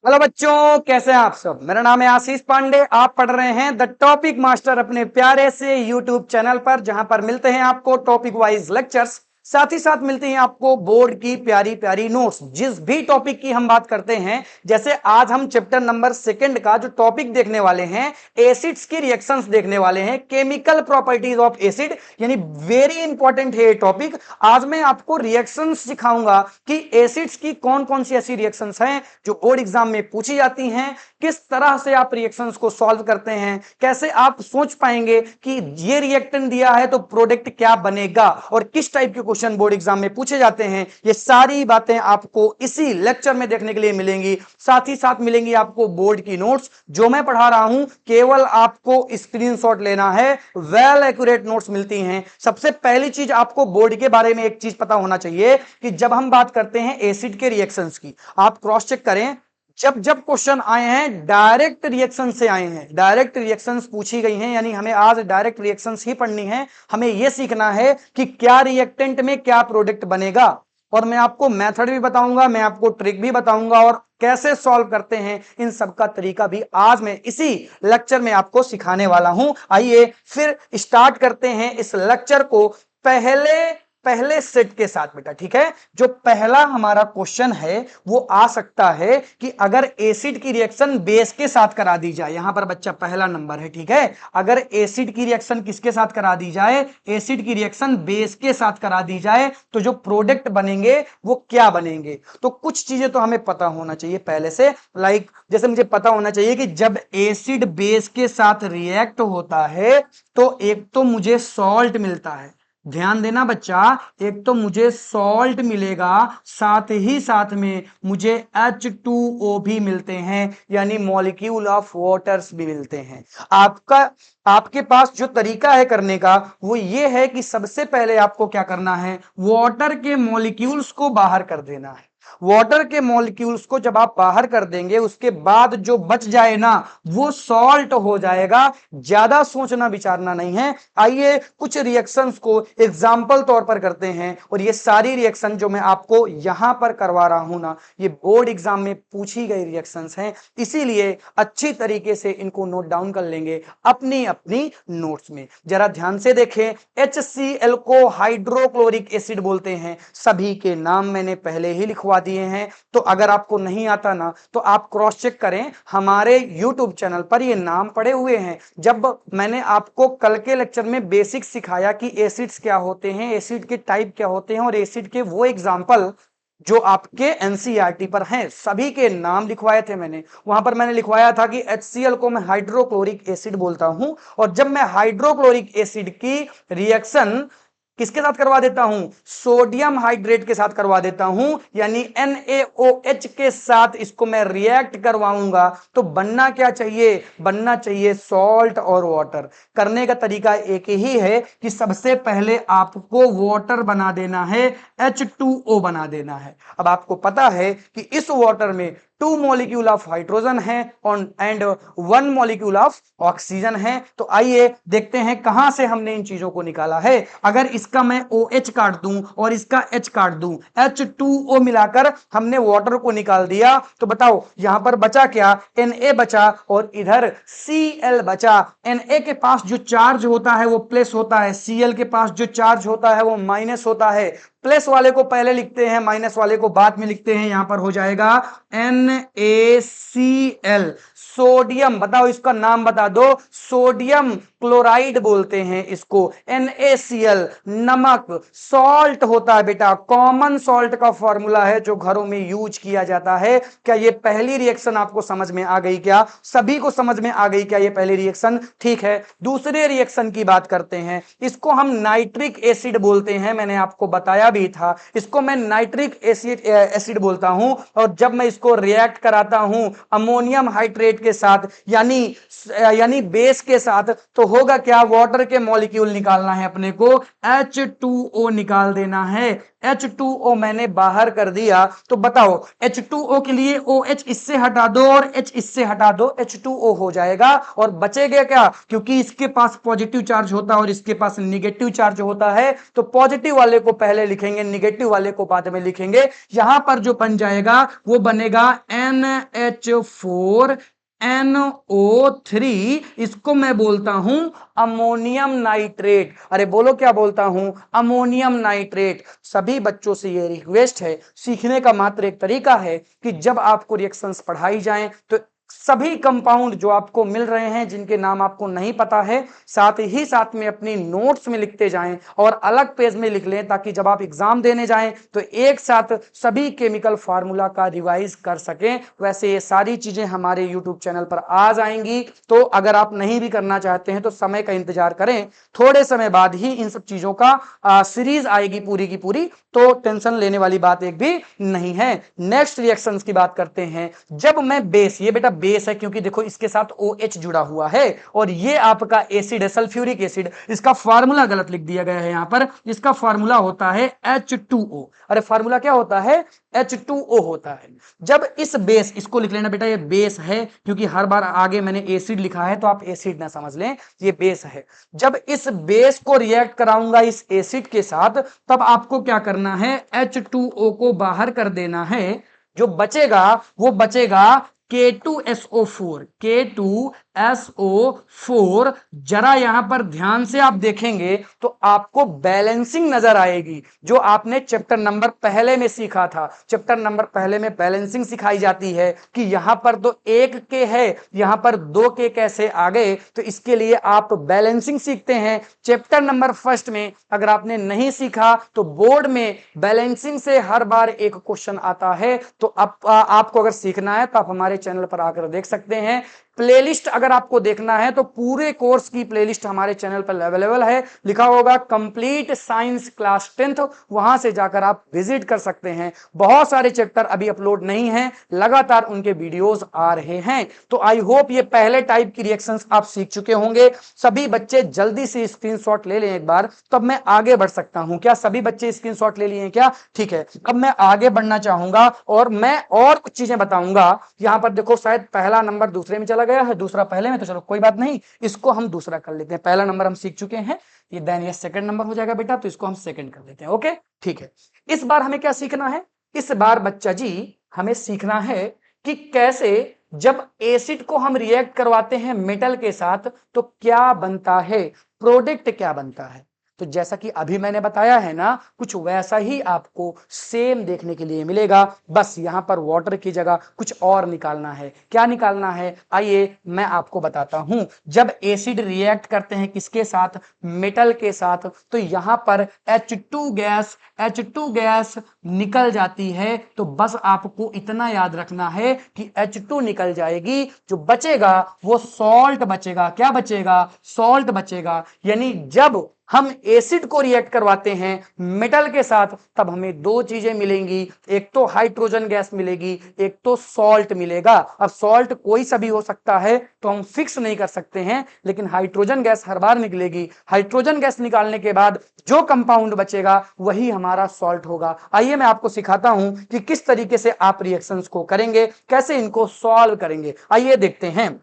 Hello बच्चों, कैसे हैं आप सब। मेरा नाम है आशीष पांडे। आप पढ़ रहे हैं द टॉपिक मास्टर अपने प्यारे से यूट्यूब चैनल पर, जहां पर मिलते हैं आपको टॉपिक वाइज लेक्चर्स, साथ ही साथ मिलती हैं आपको बोर्ड की प्यारी प्यारी नोट्स। जिस भी टॉपिक की हम बात करते हैं, जैसे आज हम चैप्टर नंबर 2 का जो टॉपिक देखने वाले हैं, एसिड्स की रिएक्शंस देखने वाले हैं, केमिकल प्रॉपर्टीज ऑफ एसिड, यानी वेरी इंपॉर्टेंट है ये टॉपिक। आज मैं आपको रिएक्शंस सिखाऊंगा कि एसिड्स की कौन कौन सी ऐसी रिएक्शंस हैं जो बोर्ड एग्जाम में पूछी जाती हैं, किस तरह से आप रिएक्शंस को सॉल्व करते हैं, कैसे आप सोच पाएंगे कि ये रिएक्टेंट दिया है तो प्रोडक्ट क्या बनेगा, और किस टाइप के क्वेश्चन बोर्ड एग्जाम में पूछे जाते हैं। ये सारी बातें आपको इसी लेक्चर में देखने के लिए मिलेंगी। साथ ही साथ मिलेंगी आपको बोर्ड की नोट्स जो मैं पढ़ा रहा हूं, केवल आपको स्क्रीनशॉट लेना है। वेल एक्यूरेट नोट्स मिलती हैं। सबसे पहली चीज, आपको बोर्ड के बारे में एक चीज पता होना चाहिए कि जब हम बात करते हैं एसिड के रिएक्शंस की, आप क्रॉस चेक करें। जब जब क्वेश्चन आए हैं डायरेक्ट रिएक्शन से आए हैं, डायरेक्ट रिएक्शंस पूछी गई हैं, यानी हमें आज डायरेक्ट रिएक्शंस ही पढ़नी है। हमें यह सीखना है कि क्या रिएक्टेंट में क्या प्रोडक्ट बनेगा, और मैं आपको मेथड भी बताऊंगा, मैं आपको ट्रिक भी बताऊंगा, और कैसे सॉल्व करते हैं इन सब का तरीका भी आज मैं इसी लेक्चर में आपको सिखाने वाला हूं। आइए फिर स्टार्ट करते हैं इस लेक्चर को पहले पहले सेट के साथ बेटा, ठीक है। जो पहला हमारा क्वेश्चन है वो आ सकता है कि अगर एसिड की रिएक्शन बेस के साथ करा दी जाए, यहां पर बच्चा पहला नंबर है, ठीक है। अगर एसिड की रिएक्शन किसके साथ करा दी जाए, एसिड की रिएक्शन बेस के साथ करा दी जाए, तो जो प्रोडक्ट बनेंगे वो क्या बनेंगे। तो कुछ चीजें तो हमें पता होना चाहिए पहले से, लाइक जैसे मुझे पता होना चाहिए कि जब एसिड बेस के साथ रिएक्ट होता है तो एक तो मुझे सॉल्ट मिलता है। ध्यान देना बच्चा, एक तो मुझे सॉल्ट मिलेगा, साथ ही साथ में मुझे H2O भी मिलते हैं, यानी मॉलिक्यूल ऑफ वाटर्स भी मिलते हैं। आपके पास जो तरीका है करने का वो ये है कि सबसे पहले आपको क्या करना है, वाटर के मॉलिक्यूल्स को बाहर कर देना है। वाटर के मॉलिक्यूल्स को जब आप बाहर कर देंगे, उसके बाद जो बच जाए ना वो सॉल्ट हो जाएगा। ज्यादा सोचना विचारना नहीं है। आइए कुछ रिएक्शंस को एग्जाम्पल तौर पर करते हैं, और ये सारी रिएक्शन जो मैं आपको यहां पर करवा रहा हूं ना, ये बोर्ड एग्जाम में पूछी गई रिएक्शंस हैं, इसीलिए अच्छी तरीके से इनको नोट डाउन कर लेंगे अपनी अपनी नोट्स में। जरा ध्यान से देखें, HCl को हाइड्रोक्लोरिक एसिड बोलते हैं। सभी के नाम मैंने पहले ही लिखवा दिए हैं, तो अगर आपको नहीं आता ना तो आप क्रॉस चेक करें, हमारे YouTube चैनल पर ये नाम पड़े हुए हैं। जब मैंने आपको कल के लेक्चर में बेसिक सिखाया कि एसिड्स क्या होते हैं, एसिड के टाइप क्या होते हैं, और एसिड के वो एग्जाम्पल जो आपके एनसीईआरटी पर हैं, सभी के नाम लिखवाए थे मैंने। वहां पर मैंने लिखवाया था कि HCl को मैं हाइड्रोक्लोरिक एसिड बोलता हूं, और जब मैं हाइड्रोक्लोरिक एसिड की रिएक्शन किसके साथ करवा देता हूं, सोडियम हाइड्रेट के साथ करवा देता हूं, यानी NaOH के साथ इसको मैं रिएक्ट करवाऊंगा, तो बनना क्या चाहिए, बनना चाहिए सॉल्ट और वाटर। करने का तरीका एक ही है कि सबसे पहले आपको वाटर बना देना है, H2O बना देना है। अब आपको पता है कि इस वाटर में 2 मॉलिक्यूल ऑफ हाइड्रोजन है एंड 1 मॉलिक्यूल ऑफ ऑक्सीजन है। तो आइए देखते हैं कहां से हमने इन चीजों को निकाला है। अगर इसका मैं OH काट दूं और इसका H काट दूं, H2O मिलाकर हमने वाटर को निकाल दिया, तो बताओ यहां पर बचा क्या, Na बचा और इधर Cl बचा। Na के पास जो चार्ज होता है वो प्लस होता है, Cl के पास जो चार्ज होता है वो माइनस होता है। प्लस वाले को पहले लिखते हैं, माइनस वाले को बाद में लिखते हैं। यहां पर हो जाएगा NaCl। सोडियम, बताओ इसका नाम बता दो, सोडियम क्लोराइड बोलते हैं इसको। NaCl नमक, सॉल्ट होता है बेटा, कॉमन सॉल्ट का फॉर्मूला है जो घरों में यूज किया जाता है। क्या ये पहली रिएक्शन आपको समझ में आ गई, क्या सभी को समझ में आ गई क्या ये पहली रिएक्शन, ठीक है। दूसरे रिएक्शन की बात करते हैं, इसको हम नाइट्रिक एसिड बोलते हैं, मैंने आपको बताया भी था, इसको मैं नाइट्रिक एसिड बोलता हूं। और जब मैं इसको रिएक्ट कराता हूं अमोनियम हाइड्रेट के साथ, यानी बेस के साथ, तो होगा क्या, वाटर के मॉलिक्यूल निकालना है अपने को, H2O निकाल देना है। H2O मैंने बाहर कर दिया, तो बताओ H2O के लिए OH इससे हटा दो और H इससे हटा दो, H2O हो जाएगा। और बचेगा क्या, क्योंकि इसके पास पॉजिटिव चार्ज होता है और इसके पास निगेटिव चार्ज होता है, तो पॉजिटिव वाले को पहले लिखेंगे, निगेटिव वाले को बाद में लिखेंगे। यहां पर जो बन जाएगा वो बनेगा NH4 NO3, इसको मैं बोलता हूं अमोनियम नाइट्रेट। अरे बोलो क्या बोलता हूं, अमोनियम नाइट्रेट। सभी बच्चों से ये रिक्वेस्ट है, सीखने का मात्र एक तरीका है कि जब आपको रिएक्शंस पढ़ाई जाएं तो सभी कंपाउंड जो आपको मिल रहे हैं, जिनके नाम आपको नहीं पता है, साथ ही साथ में अपनी नोट्स में लिखते जाएं और अलग पेज में लिख लें, ताकि जब आप एग्जाम देने जाएं तो एक साथ सभी केमिकल फार्मूला का रिवाइज कर सकें। वैसे ये सारी चीजें हमारे यूट्यूब चैनल पर आ जाएंगी, तो अगर आप नहीं भी करना चाहते हैं तो समय का इंतजार करें, थोड़े समय बाद ही इन सब चीजों का सीरीज आएगी पूरी की पूरी, तो टेंशन लेने वाली बात एक भी नहीं है। नेक्स्ट रिएक्शंस की बात करते हैं। जब मैं बेस, ये बेटा बेस है क्योंकि देखो इसके साथ OH जुड़ा हुआ है, और ये आपका एसिड है सल्फ्यूरिक एसिड। इसका फार्मूला गलत लिख दिया गया है यहां पर, इसका फार्मूला होता है H2O। अरे फार्मूला क्या होता है, H2O होता है। जब इस बेस, इसको लिख लेना बेटा, ये बेस है, क्योंकि हर बार आगे मैंने एसिड लिखा है तो आप एसिड ना समझ लें, ये बेस है। जब इस बेस को रिएक्ट कराऊंगा इस एसिड के साथ, तब आपको क्या करना है, H2O को बाहर कर देना है। जो बचेगा वो बचेगा K2SO4, K2SO4। जरा यहां पर ध्यान से आप देखेंगे तो आपको बैलेंसिंग नजर आएगी, जो आपने चैप्टर नंबर पहले में सीखा था। चैप्टर नंबर पहले में बैलेंसिंग सिखाई जाती है कि यहां पर तो 1 के है, यहां पर 2 के कैसे आ गए, तो इसके लिए आप बैलेंसिंग सीखते हैं। चैप्टर नंबर फर्स्ट में अगर आपने नहीं सीखा तो बोर्ड में बैलेंसिंग से हर बार एक क्वेश्चन आता है, तो आपको अगर सीखना है तो आप हमारे चैनल पर आकर देख सकते हैं। प्लेलिस्ट अगर आपको देखना है तो पूरे कोर्स की प्लेलिस्ट हमारे चैनल पर अवेलेबल है, लिखा होगा कंप्लीट साइंस क्लास 10th, वहां से जाकर आप विजिट कर सकते हैं। बहुत सारे चैप्टर अभी अपलोड नहीं हैं, लगातार उनके वीडियोस आ रहे हैं। तो आई होप ये पहले टाइप की रिएक्शंस आप सीख चुके होंगे। सभी बच्चे जल्दी से स्क्रीनशॉट ले लें एक बार, तब मैं आगे बढ़ सकता हूं। क्या सभी बच्चे स्क्रीनशॉट ले लिए हैं क्या, ठीक है। अब मैं आगे बढ़ना चाहूंगा और मैं और कुछ चीजें बताऊंगा। यहां पर देखो शायद पहला नंबर दूसरे में चला गया है, दूसरा पहले में, तो चलो कोई बात नहीं, इसको हम दूसरा कर लेते हैं। पहला नंबर हम सीख चुके हैं, ये देन ये सेकंड नंबर हो जाएगा बेटा, तो इसको हम सेकंड कर लेते हैं। ओके ठीक है। इस बार हमें क्या सीखना है, इस बार बच्चा जी हमें सीखना है कि कैसे जब एसिड को हम रिएक्ट करवाते हैं मेटल के साथ तो क्या बनता है, प्रोडक्ट क्या बनता है। तो जैसा कि अभी मैंने बताया है ना, कुछ वैसा ही आपको सेम देखने के लिए मिलेगा, बस यहां पर वाटर की जगह कुछ और निकालना है। क्या निकालना है, आइए मैं आपको बताता हूं। जब एसिड रिएक्ट करते हैं किसके साथ, मेटल के साथ, तो यहां पर H2 गैस निकल जाती है। तो बस आपको इतना याद रखना है कि H2 निकल जाएगी, जो बचेगा वो सॉल्ट बचेगा। क्या बचेगा, सॉल्ट बचेगा। यानी जब हम एसिड को रिएक्ट करवाते हैं मेटल के साथ, तब हमें दो चीजें मिलेंगी, एक तो हाइड्रोजन गैस मिलेगी, एक तो सॉल्ट मिलेगा। अब सॉल्ट कोई सा भी हो सकता है, तो हम फिक्स नहीं कर सकते हैं, लेकिन हाइड्रोजन गैस हर बार निकलेगी। हाइड्रोजन गैस निकालने के बाद जो कंपाउंड बचेगा वही हमारा सॉल्ट होगा। आइए मैं आपको सिखाता हूं कि किस तरीके से आप रिएक्शंस को करेंगे, कैसे इनको सॉल्व करेंगे। आइए देखते हैं।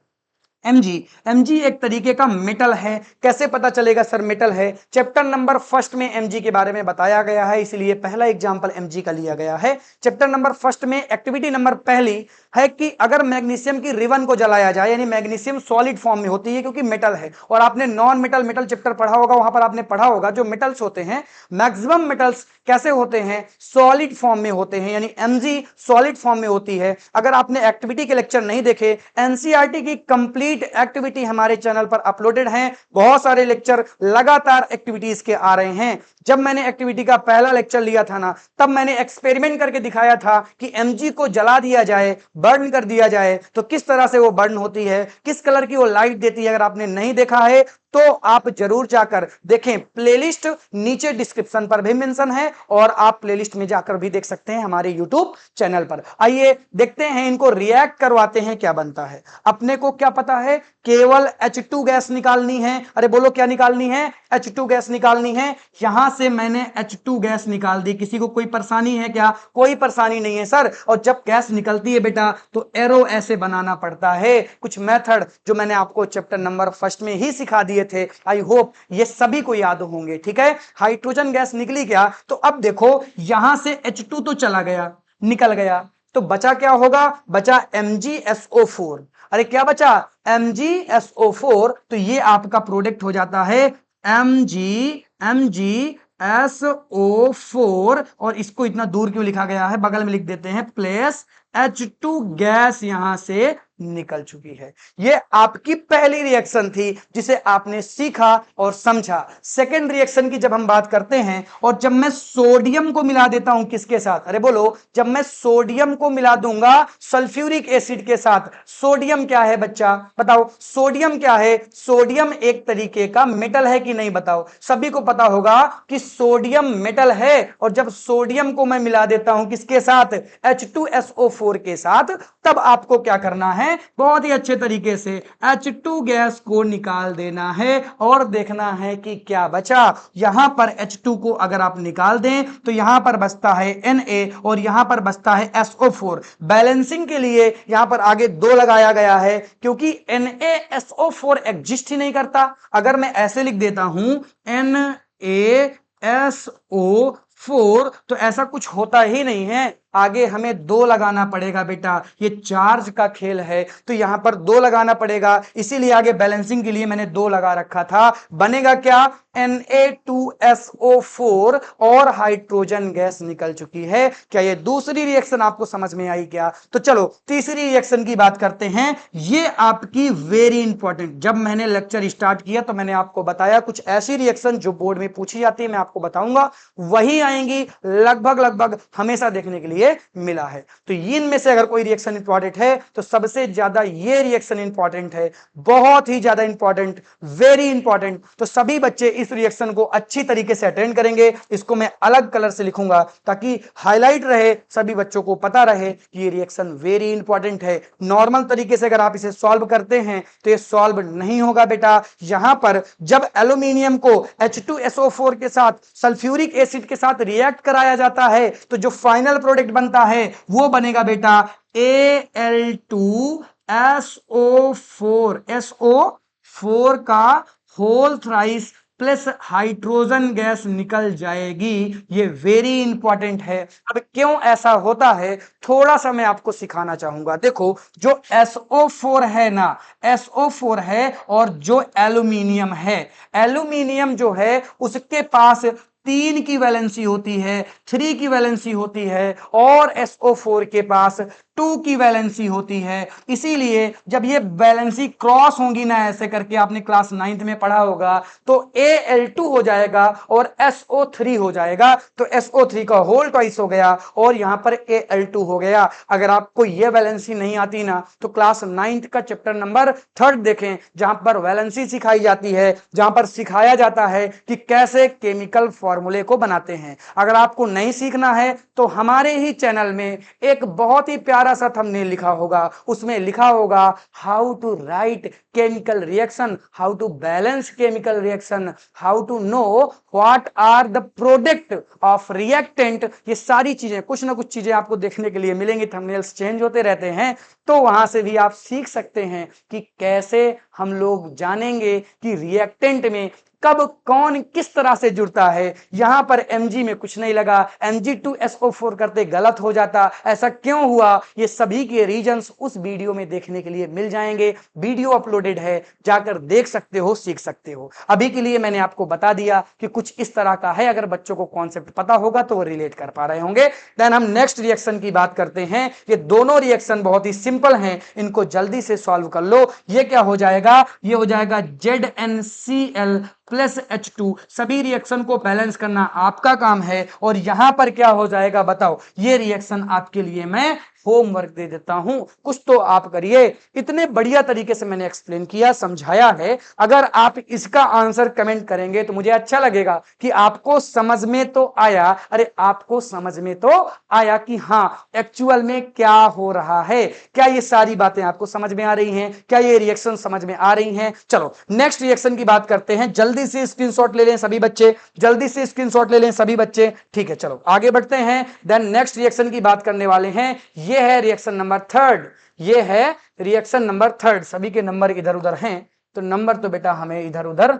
Mg एक तरीके का मेटल है। कैसे पता चलेगा सर मेटल है, चैप्टर नंबर फर्स्ट में Mg के बारे में बताया गया है, इसलिए पहला एग्जांपल Mg का लिया गया है। चैप्टर नंबर फर्स्ट में एक्टिविटी नंबर पहली है कि अगर मैग्नीशियम की रिबन को जलाया जाए, यानी मैग्नीशियम सॉलिड फॉर्म में होती है क्योंकि मेटल है, और आपने नॉन मेटल मेटल चैप्टर पढ़ा होगा, वहां पर आपने पढ़ा होगा जो मेटल्स होते हैं, मैक्सिमम मेटल्स कैसे होते हैं, सॉलिड फॉर्म में होते हैं, यानी Mg सॉलिड फॉर्म में होती है। अगर आपने एक्टिविटी के लेक्चर नहीं देखे, एनसीईआरटी की कंप्लीट एक्टिविटी हमारे चैनल पर अपलोडेड हैं, बहुत सारे लेक्चर लगातार एक्टिविटीज के आ रहे हैं। जब मैंने एक्टिविटी का पहला लेक्चर लिया था ना, तब मैंने एक्सपेरिमेंट करके दिखाया था कि Mg को जला दिया जाए, बर्न कर दिया जाए, तो किस तरह से वो बर्न होती है, किस कलर की वो लाइट देती है। अगर आपने नहीं देखा है तो आप जरूर जाकर देखें। प्लेलिस्ट नीचे डिस्क्रिप्शन पर भी मेंशन है और आप प्लेलिस्ट में जाकर भी देख सकते हैं हमारे यूट्यूब चैनल पर। आइए देखते हैं, इनको रिएक्ट करवाते हैं क्या बनता है। अपने को क्या पता है, केवल H2 गैस निकालनी है। अरे बोलो क्या निकालनी है, H2 गैस निकालनी है। यहां से मैंने H2 गैस निकाल दी। किसी को कोई परेशानी है क्या? कोई परेशानी नहीं है सर। और जब गैस निकलती है बेटा तो एरो ऐसे बनाना पड़ता है। कुछ मेथड जो मैंने आपको चैप्टर नंबर फर्स्ट में ही सिखा दिए थे, आई होप ये सभी को याद होंगे। ठीक है, हाइड्रोजन गैस निकली क्या, तो अब देखो यहां से H2 तो चला गया, निकल गया, तो बचा क्या होगा, बचा MgSO4। अरे क्या बचा, MgSO4। तो ये आपका प्रोडक्ट हो जाता है MgSO4। और इसको इतना दूर क्यों लिखा गया है, बगल में लिख देते हैं प्लस H2 गैस यहां से निकल चुकी है। ये आपकी पहली रिएक्शन थी जिसे आपने सीखा और समझा। सेकेंड रिएक्शन की जब हम बात करते हैं, और जब मैं सोडियम को मिला देता हूं किसके साथ, अरे बोलो, जब मैं सोडियम को मिला दूंगा सल्फ्यूरिक एसिड के साथ। सोडियम क्या है बच्चा, बताओ, सोडियम क्या है? सोडियम एक तरीके का मेटल है कि नहीं, बताओ। सभी को पता होगा कि सोडियम मेटल है। और जब सोडियम को मैं मिला देता हूं किसके साथ, H2SO4 के साथ, तब आपको क्या करना है, बहुत ही अच्छे तरीके से H2 गैस को निकाल देना है और देखना है कि क्या बचा। यहां पर H2 को अगर आप निकाल दें तो यहां पर बचता है Na और यहां पर बचता है SO4। बैलेंसिंग के लिए यहां पर आगे 2 लगाया गया है क्योंकि NaSO4 एग्जिस्ट ही नहीं करता। अगर मैं ऐसे लिख देता हूं NaSO4 तो ऐसा कुछ होता ही नहीं है। आगे हमें 2 लगाना पड़ेगा बेटा, ये चार्ज का खेल है तो यहां पर 2 लगाना पड़ेगा। इसीलिए आगे बैलेंसिंग के लिए मैंने 2 लगा रखा था। बनेगा क्या, Na2SO4 और हाइड्रोजन गैस निकल चुकी है। क्या ये दूसरी रिएक्शन आपको समझ में आई क्या? तो चलो तीसरी रिएक्शन की बात करते हैं। ये आपकी वेरी इंपॉर्टेंट, जब मैंने लेक्चर स्टार्ट किया तो मैंने आपको बताया कुछ ऐसी रिएक्शन जो बोर्ड में पूछी जाती है, मैं आपको बताऊंगा, वही आएंगी लगभग हमेशा देखने के लिए मिला है। तो इनमें से अगर कोई रिएक्शन इंपॉर्टेंट है तो सबसे ज्यादा ये रिएक्शन इंपॉर्टेंट है, बहुत ही ज्यादा इंपॉर्टेंट, वेरी इंपॉर्टेंट। तो सभी बच्चे इस रिएक्शन को अच्छी तरीके से अटेंड करेंगे। इसको मैं अलग कलर से लिखूंगा ताकि हाईलाइट रहे, सभी बच्चों को पता रहे कि ये रिएक्शन वेरी इंपॉर्टेंट है। नॉर्मल तरीके से अगर आप इसे सॉल्व करते हैं तो ये सॉल्व नहीं होगा बेटा। यहां पर जब एल्यूमिनियम को H2SO4 के साथ सल्फ्यूरिक एसिड के साथ रिएक्ट कराया जाता है तो जो फाइनल प्रोडक्ट बनता है वो बनेगा बेटा Al2SO4। SO4 का whole thrice plus hydrogen gas निकल जाएगी। ये वेरी इंपॉर्टेंट है। अब क्यों ऐसा होता है थोड़ा सा मैं आपको सिखाना चाहूंगा। देखो जो SO4 है ना, SO4 है, और जो एल्यूमिनियम है, एल्यूमिनियम जो है उसके पास 3 की वैलेंसी होती है, 3 की वैलेंसी होती है, और SO4 के पास 2 की वैलेंसी होती है। इसीलिए जब ये वैलेंसी क्रॉस होंगी ना, ऐसे करके आपने क्लास 9th में पढ़ा होगा, तो Al2 हो जाएगा और SO3 हो जाएगा। तो SO3 का होल ट्वाइस हो गया और यहां पर Al2 हो गया। अगर आपको ये वैलेंसी नहीं आती ना तो क्लास 9th का चैप्टर नंबर 3 देखें, जहां पर वैलेंसी सिखाई जाती है, जहां पर सिखाया जाता है कि कैसे केमिकल फॉर्मूले को बनाते हैं। अगर आपको नहीं सीखना है तो हमारे ही चैनल में एक बहुत ही प्यारा सा थंबनेल लिखा होगा, उसमें लिखा होगा how to write chemical reaction, how to balance chemical reaction, how to know what are the product of reactant. ये सारी चीजें, कुछ ना कुछ चीजें आपको देखने के लिए मिलेंगी। थंबनेल्स चेंज होते रहते हैं तो वहां से भी आप सीख सकते हैं कि कैसे हम लोग जानेंगे कि रिएक्टेंट में कब कौन किस तरह से जुड़ता है। यहां पर Mg में कुछ नहीं लगा, Mg2SO4 करते गलत हो जाता, ऐसा क्यों हुआ, ये सभी के रीजंस उस वीडियो में देखने के लिए मिल जाएंगे। वीडियो अपलोडेड है, जाकर देख सकते हो, सीख सकते हो। अभी के लिए मैंने आपको बता दिया कि कुछ इस तरह का है। अगर बच्चों को कॉन्सेप्ट पता होगा तो वो रिलेट कर पा रहे होंगे। देन हम नेक्स्ट रिएक्शन की बात करते हैं। ये दोनों रिएक्शन बहुत ही सिंपल हैं, इनको जल्दी से सॉल्व कर लो। ये क्या हो जाएगा, ये हो जाएगा ZnCl प्लस H2। सभी रिएक्शन को बैलेंस करना आपका काम है। और यहां पर क्या हो जाएगा बताओ, ये रिएक्शन आपके लिए मैं होमवर्क दे देता हूं, कुछ तो आप करिए। इतने बढ़िया तरीके से मैंने एक्सप्लेन किया, समझाया है। अगर आप इसका आंसर कमेंट करेंगे तो मुझे अच्छा लगेगा कि आपको समझ में तो आया। अरे आपको समझ में तो आया कि हाँ एक्चुअल में क्या हो रहा है, क्या ये सारी बातें आपको समझ में आ रही हैं, क्या ये रिएक्शन समझ में आ रही हैं। चलो नेक्स्ट रिएक्शन की बात करते हैं। जल्दी से स्क्रीनशॉट ले लें सभी बच्चे, जल्दी से स्क्रीनशॉट ले लें सभी बच्चे। ठीक है चलो आगे बढ़ते हैं। देन नेक्स्ट रिएक्शन की बात करने वाले हैं। ये है रिएक्शन नंबर थर्ड, ये है रिएक्शन नंबर थर्ड। सभी के नंबर इधर उधर हैं तो नंबर तो बेटा हमें इधर उधर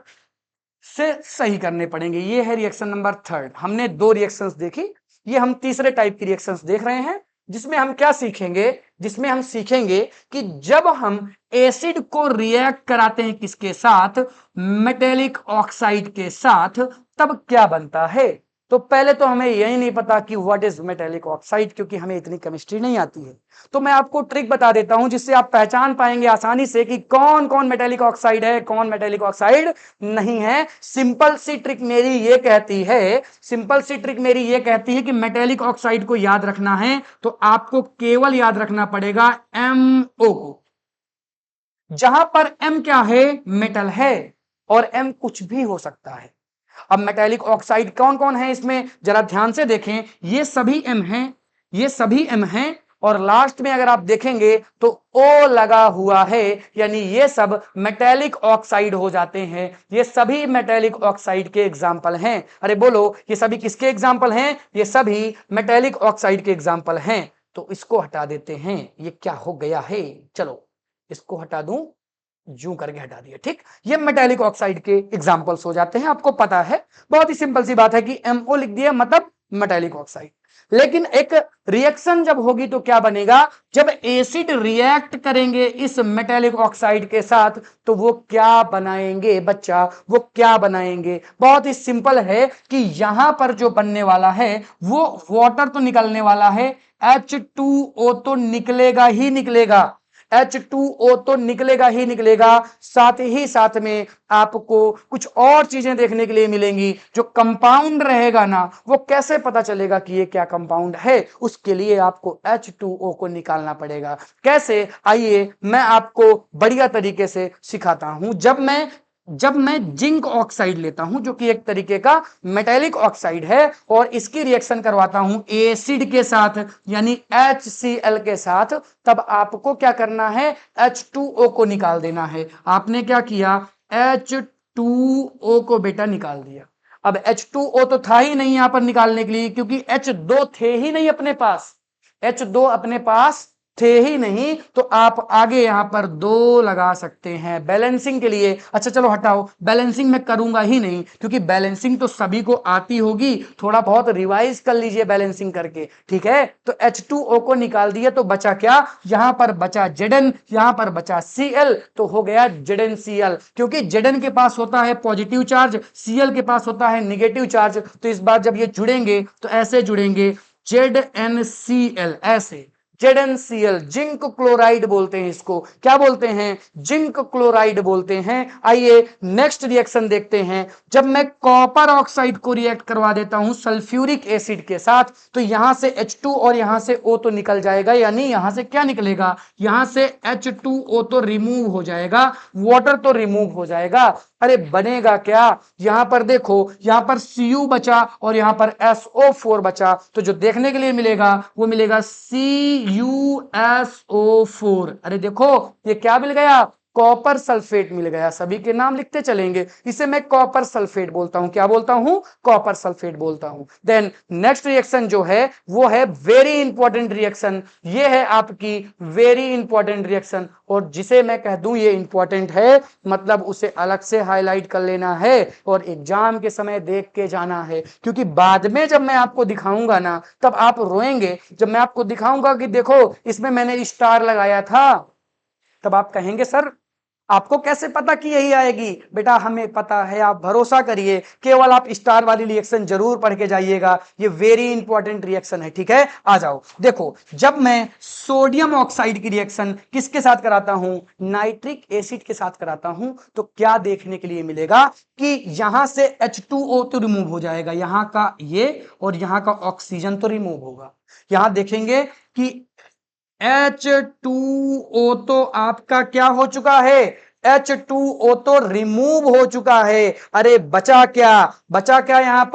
से सही करने पड़ेंगे। ये है रिएक्शन नंबर थर्ड। हमने दो रिएक्शंस देखी, ये हम तीसरे टाइप की रिएक्शंस देख रहे हैं, जिसमें हम क्या सीखेंगे, जिसमें हम सीखेंगे कि जब हम एसिड को रिएक्ट कराते हैं किसके साथ, मेटेलिक ऑक्साइड के साथ, तब क्या बनता है। तो पहले तो हमें यही नहीं पता कि व्हाट इज मेटेलिक ऑक्साइड, क्योंकि हमें इतनी केमिस्ट्री नहीं आती है। तो मैं आपको ट्रिक बता देता हूं जिससे आप पहचान पाएंगे आसानी से कि कौन कौन मेटेलिक ऑक्साइड है, कौन मेटेलिक ऑक्साइड नहीं है। सिंपल सी ट्रिक मेरी ये कहती है, सिंपल सी ट्रिक मेरी ये कहती है कि मेटेलिक ऑक्साइड को याद रखना है तो आपको केवल याद रखना पड़ेगा MO को। जहां पर M क्या है, मेटल है, और M कुछ भी हो सकता है। अब मेटेलिक ऑक्साइड कौन कौन है इसमें जरा ध्यान से देखें। ये सभी M हैं, ये सभी M हैं, और लास्ट में अगर आप देखेंगे तो O लगा हुआ है, यानी ये सब मेटेलिक ऑक्साइड हो जाते हैं। ये सभी मेटेलिक ऑक्साइड के एग्जाम्पल हैं। अरे बोलो ये सभी किसके एग्जाम्पल हैं, ये सभी मेटेलिक ऑक्साइड के एग्जाम्पल हैं। तो इसको हटा देते हैं, ये क्या हो गया है, चलो इसको हटा दूं, जू करके हटा दिया। ठीक, ये मेटेलिक ऑक्साइड के एग्जांपल्स हो जाते हैं। आपको पता है, बहुत ही सिंपल सी बात है कि MO लिख दिया मतलब मेटेलिक ऑक्साइड। लेकिन एक रिएक्शन जब होगी तो क्या बनेगा, जब एसिड रिएक्ट करेंगे इस मेटेलिक ऑक्साइड के साथ तो वो क्या बनाएंगे बच्चा, वो क्या बनाएंगे। बहुत ही सिंपल है कि यहां पर जो बनने वाला है वो वाटर तो निकलने वाला है, H2O तो निकलेगा ही निकलेगा, H2O तो निकलेगा ही निकलेगा। साथ ही साथ में आपको कुछ और चीजें देखने के लिए मिलेंगी। जो कंपाउंड रहेगा ना, वो कैसे पता चलेगा कि ये क्या कंपाउंड है, उसके लिए आपको H2O को निकालना पड़ेगा। कैसे, आइए मैं आपको बढ़िया तरीके से सिखाता हूं। जब मैं जिंक ऑक्साइड लेता हूं जो कि एक तरीके का मेटेलिक ऑक्साइड है, और इसकी रिएक्शन करवाता हूं एसिड के साथ यानी HCl के साथ, तब आपको क्या करना है, H2O को निकाल देना है। आपने क्या किया, H2O को बेटा निकाल दिया। अब H2O तो था ही नहीं यहां पर निकालने के लिए, क्योंकि H2 थे ही नहीं अपने पास, H2 अपने पास थे ही नहीं, तो आप आगे यहां पर 2 लगा सकते हैं बैलेंसिंग के लिए। अच्छा चलो हटाओ, बैलेंसिंग मैं करूंगा ही नहीं, क्योंकि बैलेंसिंग तो सभी को आती होगी, थोड़ा बहुत रिवाइज कर लीजिए बैलेंसिंग करके। ठीक है, तो H2O को निकाल दिया तो बचा क्या, यहां पर बचा Zn, यहां पर बचा Cl, तो हो गया ZnCl। क्योंकि Zn के पास होता है पॉजिटिव चार्ज, Cl के पास होता है निगेटिव चार्ज, तो इस बार जब ये जुड़ेंगे तो ऐसे जुड़ेंगे ZnCl, ऐसे ZnCl, जिंक क्लोराइड बोलते हैं इसको। क्या बोलते हैं, जिंक क्लोराइड बोलते हैं। आइए नेक्स्ट रिएक्शन देखते हैं। जब मैं कॉपर ऑक्साइड को रिएक्ट करवा देता हूं सल्फ्यूरिक एसिड के साथ, तो यहां से H2 और यहां से O तो निकल जाएगा, यानी यहां से क्या निकलेगा, यहां से H2O तो रिमूव हो जाएगा, वाटर तो रिमूव हो जाएगा। अरे बनेगा क्या, यहां पर देखो, यहां पर Cu बचा और यहां पर SO4 बचा, तो जो देखने के लिए मिलेगा वो मिलेगा CuSO4। अरे देखो ये क्या मिल गया, कॉपर सल्फेट मिल गया। सभी के नाम लिखते चलेंगे, इसे मैं कॉपर सल्फेट बोलता हूं। क्या बोलता हूं, कॉपर सल्फेट बोलता हूं। देन नेक्स्ट रिएक्शन जो है वो है वेरी इंपॉर्टेंट रिएक्शन। ये है आपकी वेरी इंपॉर्टेंट रिएक्शन, और जिसे मैं कह दूं ये इंपॉर्टेंट है मतलब उसे अलग से हाईलाइट कर लेना है और एग्जाम के समय देख के जाना है, क्योंकि बाद में जब मैं आपको दिखाऊंगा ना तब आप रोएंगे। जब मैं आपको दिखाऊंगा कि देखो इसमें मैंने स्टार लगाया था, तब आप कहेंगे सर आपको कैसे पता कि यही आएगी। बेटा हमें पता है, आप भरोसा करिए, केवल आप स्टार वाली रिएक्शन जरूर पढ़ के जाइएगा, ये वेरी इंपॉर्टेंट रिएक्शन है। ठीक है, आ जाओ देखो, जब मैं सोडियम ऑक्साइड की रिएक्शन किसके साथ कराता हूं, नाइट्रिक एसिड के साथ कराता हूं, तो क्या देखने के लिए मिलेगा कि यहां से H2O तो रिमूव हो जाएगा, यहां का ये और यहां का ऑक्सीजन तो रिमूव होगा। यहां देखेंगे कि H2O तो आपका क्या हो चुका है, H2O तो रिमूव हो चुका है। अरे बचा क्या, बचा क्या यहां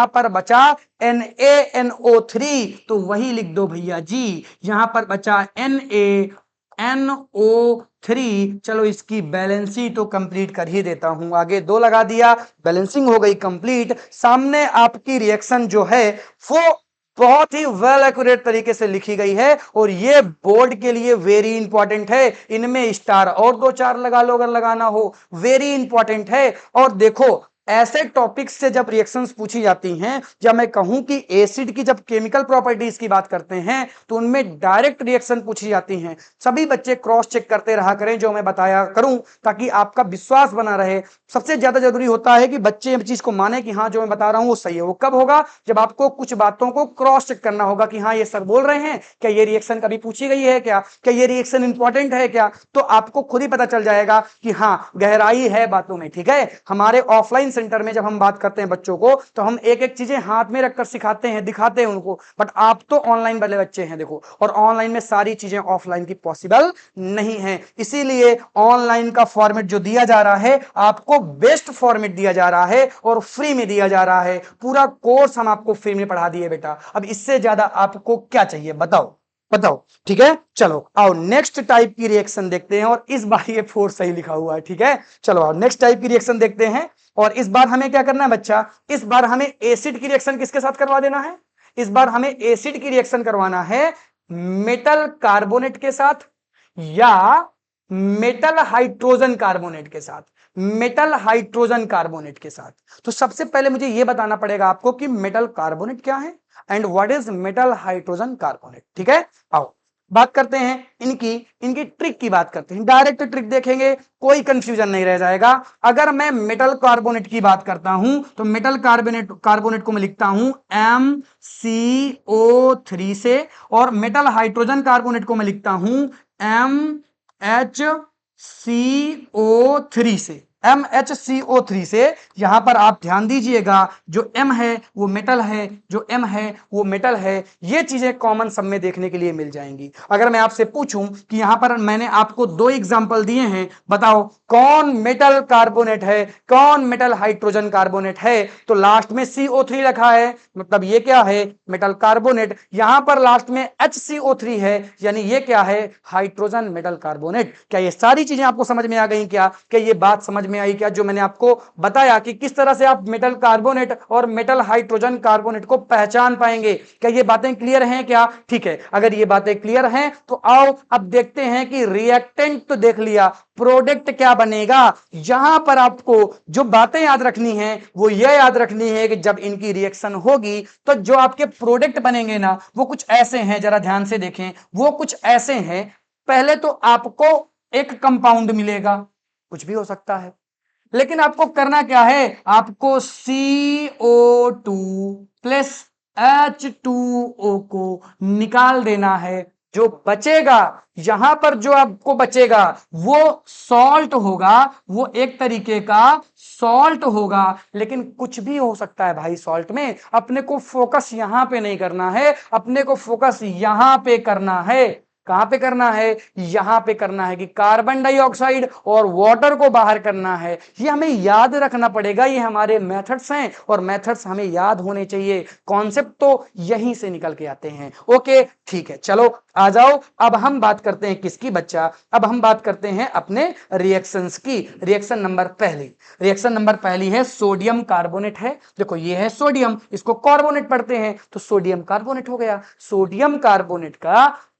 पर बचा NaNO3, तो वही लिख दो भैया जी, यहां पर बचा NaNO3। चलो इसकी बैलेंसी तो कंप्लीट कर ही देता हूं, आगे 2 लगा दिया, बैलेंसिंग हो गई कंप्लीट। सामने आपकी रिएक्शन जो है वो बहुत ही वेल एक्यूरेट तरीके से लिखी गई है, और ये बोर्ड के लिए वेरी इंपॉर्टेंट है। इनमें स्टार और 2-4 लगा लो अगर लगाना हो, वेरी इंपॉर्टेंट है। और देखो ऐसे टॉपिक्स से जब रिएक्शंस पूछी जाती हैं, जब मैं कहूं कि एसिड की जब केमिकल प्रॉपर्टीज की बात करते हैं तो उनमें डायरेक्ट रिएक्शन पूछी जाती हैं। सभी बच्चे क्रॉस चेक करते रहा करें जो मैं बताया करूं, ताकि आपका विश्वास बना रहे। सबसे ज्यादा जरूरी होता है कि बच्चे इस चीज को माने कि हाँ जो मैं बता रहा हूं वो सही है। वो कब होगा, जब आपको कुछ बातों को क्रॉस चेक करना होगा कि हाँ ये सर बोल रहे हैं, क्या ये रिएक्शन कभी पूछी गई है, क्या ये रिएक्शन इंपॉर्टेंट है क्या, तो आपको खुद ही पता चल जाएगा कि हाँ गहराई है बातों में। ठीक है, हमारे ऑफलाइन सेंटर में जब हम बात करते हैं बच्चों को तो हम एक एक चीजें हाथ में रखकर सिखाते हैं, दिखाते हैं उनको, बट आप तो ऑनलाइन वाले बच्चे हैं देखो, और ऑनलाइन में सारी चीजें ऑफलाइन की पॉसिबल नहीं है। इसीलिए ऑनलाइन का फॉर्मेट जो दिया जा रहा है आपको बेस्ट फॉर्मेट दिया जा रहा है और फ्री में दिया जा रहा है। पूरा कोर्स हम आपको फ्री में पढ़ा दिए बेटा, अब इससे ज्यादा आपको क्या चाहिए बताओ बताओ। ठीक है, चलो आओ नेक्स्ट टाइप की रिएक्शन देखते हैं, और इस बार ये 4 सही लिखा हुआ है। ठीक है, चलो आओ नेक्स्ट टाइप की रिएक्शन देखते हैं। और इस बार हमें क्या करना है बच्चा, इस बार हमें एसिड की रिएक्शन किसके साथ करवा देना है, इस बार हमें एसिड की रिएक्शन करवाना है मेटल कार्बोनेट के साथ या मेटल हाइड्रोजन कार्बोनेट के साथ, मेटल हाइड्रोजन कार्बोनेट के साथ। तो सबसे पहले मुझे यह बताना पड़ेगा आपको कि मेटल कार्बोनेट क्या है and what is metal hydrogen carbonate. ठीक है, आओ बात करते हैं इनकी इनकी ट्रिक की बात करते हैं, डायरेक्ट ट्रिक देखेंगे, कोई कंफ्यूजन नहीं रह जाएगा। अगर मैं मेटल कार्बोनेट की बात करता हूं तो मेटल कार्बोनेट को मैं लिखता हूं MCO3 से, और मेटल हाइड्रोजन कार्बोनेट को मैं लिखता हूं MHCO3 से, MHCO3 से। यहां पर आप ध्यान दीजिएगा, जो M है वो मेटल है, जो M है वो मेटल है, ये चीजें कॉमन सब में देखने के लिए मिल जाएंगी। अगर मैं आपसे पूछूं कि यहां पर मैंने आपको 2 एग्जांपल दिए हैं, बताओ कौन मेटल कार्बोनेट है, कौन मेटल हाइड्रोजन कार्बोनेट है, तो लास्ट में CO3 रखा है, मतलब ये क्या है मेटल कार्बोनेट। यहां पर लास्ट में HCO3 है, यानी ये क्या है हाइड्रोजन मेटल कार्बोनेट। क्या ये सारी चीजें आपको समझ में आ गई क्या ये बात समझ में आई क्या, जो मैंने आपको बताया कि किस तरह से आप मेटल कार्बोनेट और मेटल हाइड्रोजन कार्बोनेट को पहचान पाएंगे, क्या ये बातें क्लियर हैं क्या। ठीक है, अगर ये बातें क्लियर हैं तो आओ अब देखते हैं कि रिएक्टेंट तो देख लिया, प्रोडक्ट क्या बनेगा। यहां पर आपको जो बातें याद रखनी है वो यह याद रखनी है कि जब इनकी रिएक्शन होगी तो जो आपके प्रोडक्ट बनेंगे ना वो कुछ ऐसे हैं, जरा ध्यान से देखें, वो कुछ ऐसे हैं। पहले तो आपको एक कंपाउंड मिलेगा, कुछ भी हो सकता है, लेकिन आपको करना क्या है, आपको CO2 प्लस H2O को निकाल देना है। जो बचेगा यहां पर, जो आपको बचेगा वो सॉल्ट होगा, वो एक तरीके का सॉल्ट होगा, लेकिन कुछ भी हो सकता है भाई सॉल्ट में। अपने को फोकस यहां पे नहीं करना है, अपने को फोकस यहां पे करना है। कहां पे करना है, यहां पे करना है कि कार्बन डाइऑक्साइड और वाटर को बाहर करना है। ये हमें याद रखना पड़ेगा, ये हमारे मेथड्स हैं और मेथड्स हमें याद होने चाहिए, कॉन्सेप्ट तो यहीं से निकल के आते हैं। ओके ठीक है, चलो आ जाओ, अब हम बात करते हैं किसकी बच्चा, अब हम बात करते हैं अपने रिएक्शंस की। रिएक्शन नंबर पहली है सोडियम कार्बोनेट है। देखो ये है सोडियम, इसको कार्बोनेट पढ़ते हैं तो सोडियम कार्बोनेट हो गया। सोडियम कार्बोनेट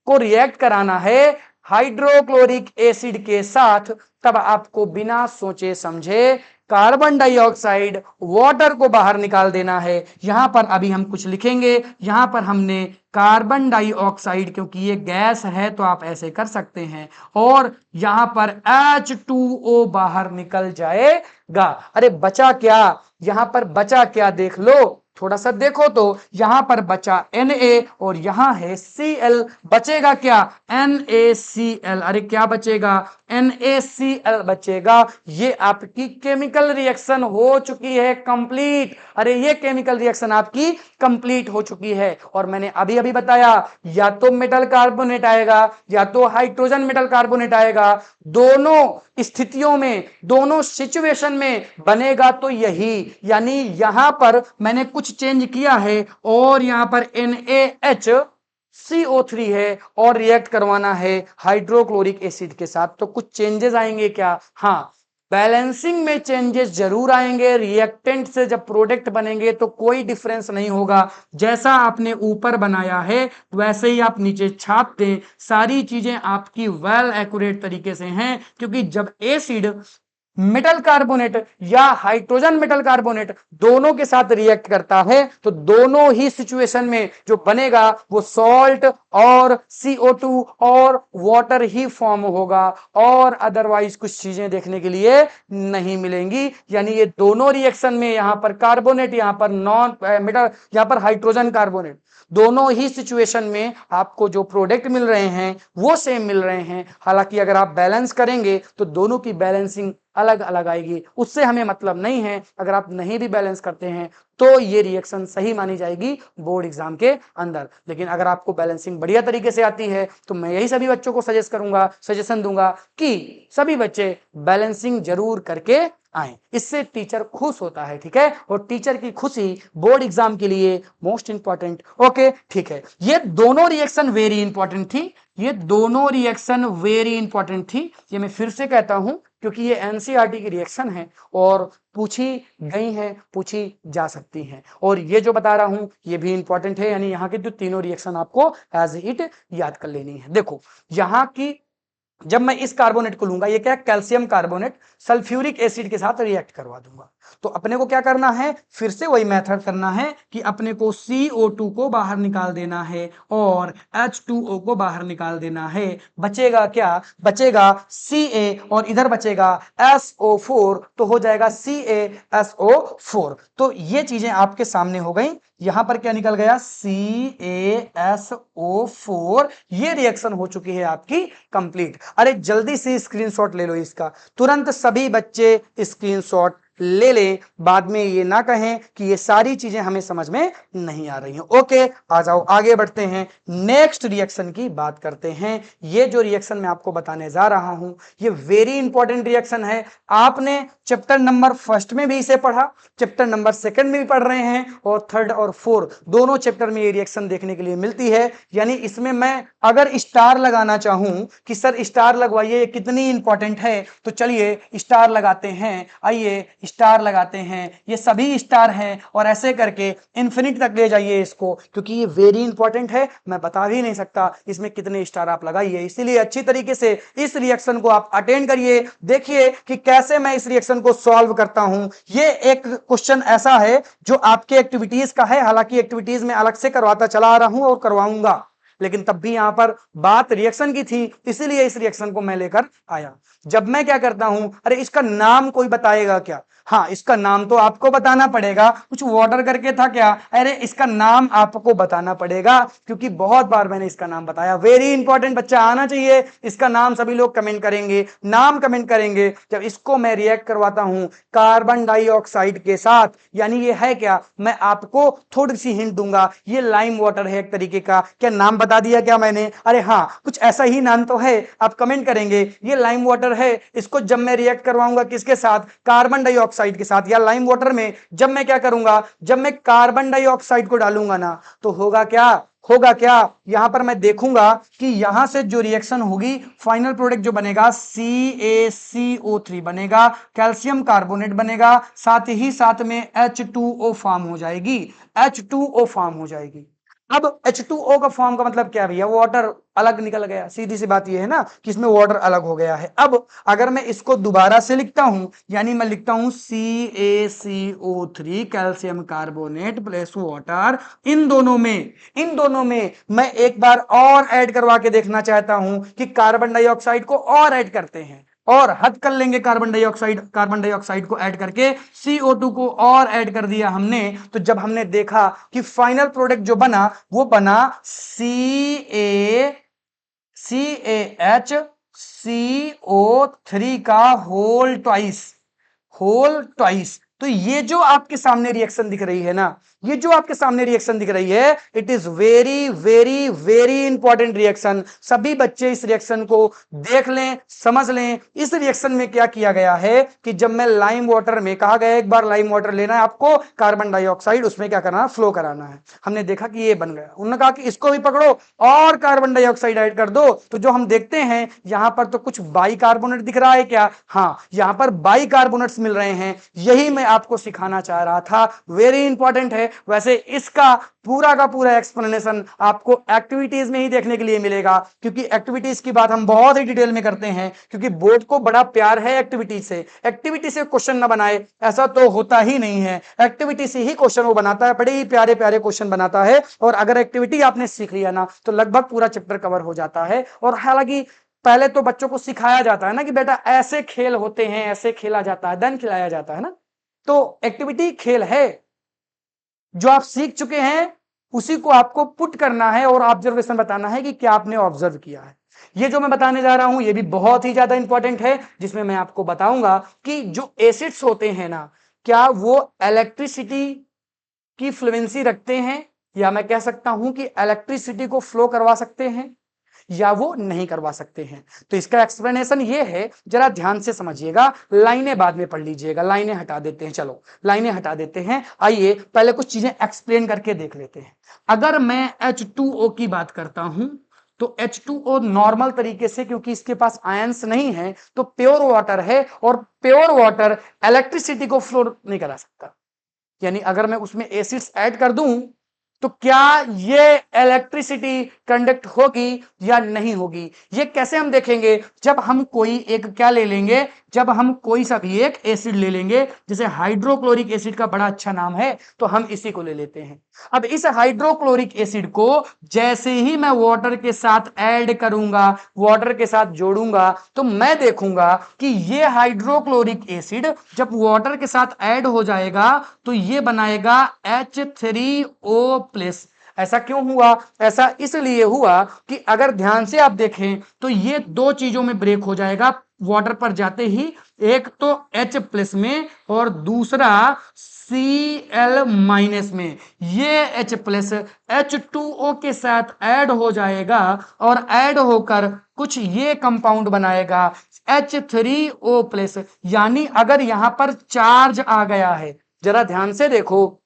को रिएक्ट कराना है हाइड्रोक्लोरिक एसिड के साथ, तब आपको बिना सोचे समझे कार्बन डाइऑक्साइड वाटर को बाहर निकाल देना है। यहां पर अभी हम कुछ लिखेंगे, यहां पर हमने कार्बन डाइऑक्साइड, क्योंकि ये गैस है तो आप ऐसे कर सकते हैं, और यहां पर H2O बाहर निकल जाएगा। अरे बचा क्या, यहां पर बचा क्या देख लो, थोड़ा सा देखो तो यहां पर बचा Na और यहां है Cl, बचेगा क्या? NaCl। अरे क्या बचेगा? NaCl बचेगा। ये आपकी केमिकल रिएक्शन हो चुकी है कंप्लीट। अरे ये केमिकल रिएक्शन आपकी कंप्लीट हो चुकी है। और मैंने अभी अभी बताया, या तो मेटल कार्बोनेट आएगा या तो हाइड्रोजन मेटल कार्बोनेट आएगा। दोनों स्थितियों में, दोनों सिचुएशन में बनेगा तो यही। यानी यहां पर मैंने कुछ चेंज किया है और यहां पर NaHCO3 है और रिएक्ट करवाना है हाइड्रोक्लोरिक एसिड के साथ। तो कुछ चेंजेस आएंगे क्या? हाँ, बैलेंसिंग में चेंजेस जरूर आएंगे। रिएक्टेंट से जब प्रोडक्ट बनेंगे तो कोई डिफरेंस नहीं होगा। जैसा आपने ऊपर बनाया है वैसे ही आप नीचे छाप दें। सारी चीजें आपकी वेल एक्यूरेट तरीके से हैं, क्योंकि जब एसिड मेटल कार्बोनेट या हाइड्रोजन मेटल कार्बोनेट दोनों के साथ रिएक्ट करता है तो दोनों ही सिचुएशन में जो बनेगा वो सॉल्ट और CO2 और वाटर ही फॉर्म होगा, और अदरवाइज कुछ चीजें देखने के लिए नहीं मिलेंगी। यानी ये दोनों रिएक्शन में, यहां पर कार्बोनेट, यहां पर नॉन मेटल, यहां पर हाइड्रोजन कार्बोनेट, दोनों ही सिचुएशन में आपको जो प्रोडक्ट मिल रहे हैं वो सेम मिल रहे हैं। हालांकि अगर आप बैलेंस करेंगे तो दोनों की बैलेंसिंग अलग अलग आएगी, उससे हमें मतलब नहीं है। अगर आप नहीं भी बैलेंस करते हैं तो ये रिएक्शन सही मानी जाएगी बोर्ड एग्जाम के अंदर। लेकिन अगर आपको बैलेंसिंग बढ़िया तरीके से आती है तो मैं यही सभी बच्चों को सजेशन दूंगा कि सभी बच्चे बैलेंसिंग जरूर करके आए। इससे टीचर खुश होता है, ठीक है, और टीचर की खुशी बोर्ड एग्जाम के लिए मोस्ट इंपॉर्टेंट। ओके, ठीक है। ये दोनों रिएक्शन वेरी इंपॉर्टेंट थी, ये दोनों रिएक्शन वेरी इंपॉर्टेंट थी। ये मैं फिर से कहता हूं क्योंकि ये एनसीईआरटी की रिएक्शन है और पूछी गई हैं, पूछी जा सकती हैं। और ये जो बता रहा हूं ये भी इंपॉर्टेंट है, यानी यहाँ की जो तीनों रिएक्शन आपको एज इट याद कर लेनी है। देखो यहाँ की, जब मैं इस कार्बोनेट को लूंगा, ये क्या है, कैल्शियम कार्बोनेट, सल्फ्यूरिक एसिड के साथ रिएक्ट करवा दूंगा, तो अपने को क्या करना है, फिर से वही मेथड करना है कि अपने को CO2 को बाहर निकाल देना है और H2O को बाहर निकाल देना है। बचेगा क्या? बचेगा Ca और इधर बचेगा SO4, तो हो जाएगा CaSO4। तो ये चीजें आपके सामने हो गई। यहां पर क्या निकल गया? CaSO4। ये रिएक्शन हो चुकी है आपकी कंप्लीट। अरे जल्दी से स्क्रीनशॉट ले लो इसका, तुरंत सभी बच्चे स्क्रीनशॉट ले लें, बाद में ये ना कहें कि ये सारी चीजें हमें समझ में नहीं आ रही हैं। ओके, आ जाओ आगे बढ़ते हैं, नेक्स्ट रिएक्शन की बात करते हैं। ये जो रिएक्शन मैं आपको बताने जा रहा हूं ये वेरी इंपॉर्टेंट रिएक्शन है। आपने चैप्टर नंबर 1 में भी इसे पढ़ा, चैप्टर नंबर 2 में भी पढ़ रहे हैं, और 3rd और 4th दोनों चैप्टर में ये रिएक्शन देखने के लिए मिलती है। यानी इसमें मैं अगर स्टार लगाना चाहूं कि सर स्टार लगवाइए कितनी इंपॉर्टेंट है, तो चलिए स्टार लगाते हैं। आइए स्टार लगाते हैं, ये सभी स्टार हैं, और ऐसे करके इंफिनिट तक ले जाइए इसको, क्योंकि ये वेरी इंपॉर्टेंट है। मैं बता भी नहीं सकता इसमें कितने स्टार आप लगाइए, इसीलिए अच्छी तरीके से इस रिएक्शन को आप अटेंड करिए। देखिए कि कैसे मैं इस रिएक्शन को सॉल्व करता हूं। ये एक क्वेश्चन ऐसा है जो आपके एक्टिविटीज का है, हालांकि एक्टिविटीज में अलग से करवाता चला आ रहा हूं और करवाऊंगा, लेकिन तब भी यहां पर बात रिएक्शन की थी, इसीलिए इस रिएक्शन को मैं लेकर आया। जब मैं क्या करता हूं, अरे इसका नाम कोई बताएगा क्या? हाँ, इसका नाम तो आपको बताना पड़ेगा। कुछ वाटर करके था क्या? अरे इसका नाम आपको बताना पड़ेगा, क्योंकि बहुत बार मैंने इसका नाम बताया। वेरी इंपॉर्टेंट, बच्चा आना चाहिए। इसका नाम सभी लोग कमेंट करेंगे, नाम कमेंट करेंगे। जब इसको मैं रिएक्ट करवाता हूं कार्बन डाइऑक्साइड के साथ, यानी ये है क्या, मैं आपको थोड़ी सी हिंट दूंगा, ये लाइम वाटर है एक तरीके का। क्या नाम बता दिया क्या मैंने? अरे हाँ, कुछ ऐसा ही नाम तो है, आप कमेंट करेंगे। ये लाइम वाटर है, इसको जब मैं रिएक्ट करवाऊंगा किसके साथ, कार्बन डाइऑक्साइड के साथ, या लाइम वाटर में जब मैं क्या करूंगा, जब मैं कार्बन डाइऑक्साइड को डालूंगा ना, तो होगा क्या, होगा क्या, यहां पर मैं देखूंगा कि यहां से जो रिएक्शन होगी, फाइनल प्रोडक्ट जो बनेगा CaCO3 बनेगा, कैल्शियम कार्बोनेट बनेगा, साथ ही साथ में H2O फॉर्म हो जाएगी, H2O फॉर्म हो जाएगी। अब H2O का फॉर्म का मतलब क्या भैया, वाटर अलग निकल गया, सीधी सी बात यह है ना कि इसमें वाटर अलग हो गया है। अब अगर मैं इसको दोबारा से लिखता हूं, यानी मैं लिखता हूं CaCO3 calcium carbonate plus water, इन दोनों में मैं एक बार और ऐड करवा के देखना चाहता हूं कि कार्बन डाइऑक्साइड को और ऐड करते हैं। और हद कर लेंगे कार्बन डाइऑक्साइड को ऐड करके, CO2 को और ऐड कर दिया हमने। तो जब हमने देखा कि फाइनल प्रोडक्ट जो बना वो बना CaHCO3 का होल ट्वाइस। तो ये जो आपके सामने रिएक्शन दिख रही है ना, ये जो आपके सामने रिएक्शन दिख रही है, it is very very very important reaction. सभी बच्चे इस रिएक्शन को देख लें, समझ लें। इस रिएक्शन में क्या किया गया है कि जब मैं लाइम वाटर में, कहा गया एक बार लाइम वाटर लेना है आपको, कार्बन डाइऑक्साइड उसमें क्या करना है, फ्लो कराना है। हमने देखा कि ये बन गया। उन्होंने कहा कि इसको भी पकड़ो और कार्बन डाइऑक्साइड ऐड कर दो। तो जो हम देखते हैं यहां पर तो कुछ बाइकार्बोनेट दिख रहा है क्या? हाँ, यहां पर बाइकार्बोनेट्स मिल रहे हैं। यही मैं आपको सिखाना चाह रहा था, वेरी इंपॉर्टेंट है। वैसे इसका पूरा का पूरा एक्सप्लेनेशन आपको एक्टिविटीज में ही देखने के लिए मिलेगा, क्योंकि एक्टिविटीज की बात हम बहुत ही डिटेल में करते हैं, क्योंकि बोर्ड को बड़ा प्यार है एक्टिविटी से। एक्टिविटी से क्वेश्चन ना बनाए ऐसा तो होता ही नहीं है, एक्टिविटी से ही क्वेश्चन वो बनाता है, बड़े ही प्यारे प्यारे क्वेश्चन बनाता है। और अगर एक्टिविटी आपने सीख लिया ना तो लगभग पूरा चैप्टर कवर हो जाता है। और हालांकि पहले तो बच्चों को सिखाया जाता है ना कि बेटा ऐसे खेल होते हैं, ऐसे खेला जाता है, देन खिलाया जाता है ना। तो एक्टिविटी खेल है, जो आप सीख चुके हैं उसी को आपको पुट करना है और ऑब्जर्वेशन बताना है कि क्या आपने ऑब्जर्व किया है। ये जो मैं बताने जा रहा हूं ये भी बहुत ही ज्यादा इंपॉर्टेंट है, जिसमें मैं आपको बताऊंगा कि जो एसिड्स होते हैं ना, क्या वो इलेक्ट्रिसिटी की फ्लुएंसी रखते हैं, या मैं कह सकता हूं कि इलेक्ट्रिसिटी को फ्लो करवा सकते हैं या वो नहीं करवा सकते हैं। तो इसका एक्सप्लेनेशन ये है, जरा ध्यान से समझिएगा। लाइनें बाद में पढ़ लीजिएगा, लाइनें हटा देते हैं। चलो लाइनें हटा देते हैं, आइए पहले कुछ चीजें एक्सप्लेन करके देख लेते हैं। अगर मैं H2O की बात करता हूं तो H2O नॉर्मल तरीके से, क्योंकि इसके पास आयंस नहीं है, तो प्योर वाटर है, और प्योर वाटर इलेक्ट्रिसिटी को फ्लो नहीं करा सकता। यानी अगर मैं उसमें एसिड्स ऐड कर दूं तो क्या ये इलेक्ट्रिसिटी कंडक्ट होगी या नहीं होगी? ये कैसे हम देखेंगे? जब हम कोई एक क्या ले लेंगे, जब हम कोई सा भी एक एसिड ले लेंगे, जैसे हाइड्रोक्लोरिक एसिड का बड़ा अच्छा नाम है, तो हम इसी को ले लेते हैं। अब इस हाइड्रोक्लोरिक एसिड को जैसे ही मैं वाटर के साथ ऐड करूंगा, वाटर के साथ जोड़ूंगा, तो मैं देखूंगा कि ये हाइड्रोक्लोरिक एसिड जब वाटर के साथ ऐड हो जाएगा तो ये बनाएगा H3O+। ऐसा क्यों हुआ? ऐसा इसलिए हुआ कि अगर ध्यान से आप देखें तो ये दो चीजों में ब्रेक हो जाएगा वाटर पर जाते ही, एक तो H+ में और दूसरा Cl- में। ये H+ H2O के साथ ऐड हो जाएगा और ऐड होकर कुछ ये कंपाउंड बनाएगा H3O+। यानी अगर यहां पर चार्ज आ गया है, जरा ध्यान से देखो,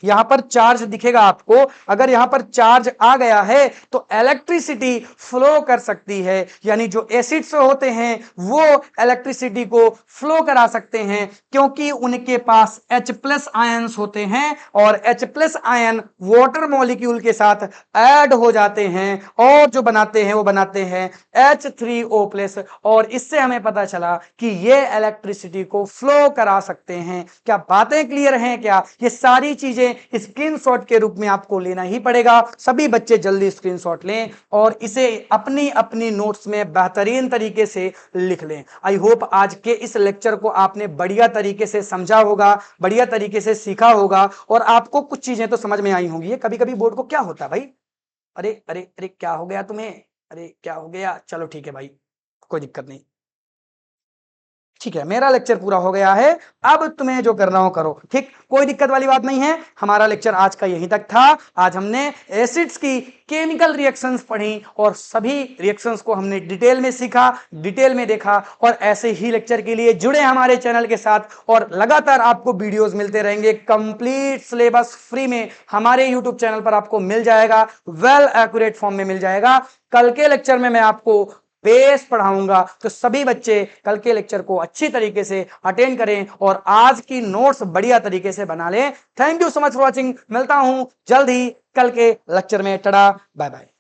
यहां पर चार्ज दिखेगा आपको, अगर यहां पर चार्ज आ गया है तो इलेक्ट्रिसिटी फ्लो कर सकती है। यानी जो एसिड्स होते हैं वो इलेक्ट्रिसिटी को फ्लो करा सकते हैं, क्योंकि उनके पास H+ आयंस होते हैं, और H+ आयन वाटर मॉलिक्यूल के साथ ऐड हो जाते हैं और जो बनाते हैं वो बनाते हैं H3O+। और इससे हमें पता चला कि ये इलेक्ट्रिसिटी को फ्लो करा सकते हैं। क्या बातें क्लियर हैं? क्या ये सारी चीजें स्क्रीनशॉट के रूप में आपको लेना ही पड़ेगा। सभी बच्चे जल्दी स्क्रीनशॉट लें और इसे अपनी अपनी नोट्स में बेहतरीन तरीके से लिख लें। आई होप आज के इस लेक्चर को आपने बढ़िया तरीके से समझा होगा, बढ़िया तरीके से सीखा होगा, और आपको कुछ चीजें तो समझ में आई होंगी। कभी कभी बोर्ड को क्या होता है भाई, अरे अरे अरे क्या हो गया तुम्हें, अरे क्या हो गया, चलो ठीक है भाई, कोई दिक्कत नहीं, ठीक है, मेरा लेक्चर पूरा हो गया है, अब तुम्हें जो करना हो करो, ठीक, कोई दिक्कत वाली बात नहीं है। हमारा लेक्चर आज का यहीं तक था। आज हमने एसिड्स की केमिकल रिएक्शंस पढ़ी और सभी रिएक्शंस को हमने डिटेल में सीखा, डिटेल में देखा। और ऐसे ही लेक्चर के लिए जुड़े हमारे चैनल के साथ, और लगातार आपको वीडियोस मिलते रहेंगे। कंप्लीट सिलेबस फ्री में हमारे यूट्यूब चैनल पर आपको मिल जाएगा, वेल एक्यूरेट फॉर्म में मिल जाएगा। कल के लेक्चर में मैं आपको बेस पढ़ाऊंगा, तो सभी बच्चे कल के लेक्चर को अच्छी तरीके से अटेंड करें और आज की नोट्स बढ़िया तरीके से बना लें। Thank you so much for watching. मिलता हूं जल्द ही कल के लेक्चर में। टड़ा, बाय बाय।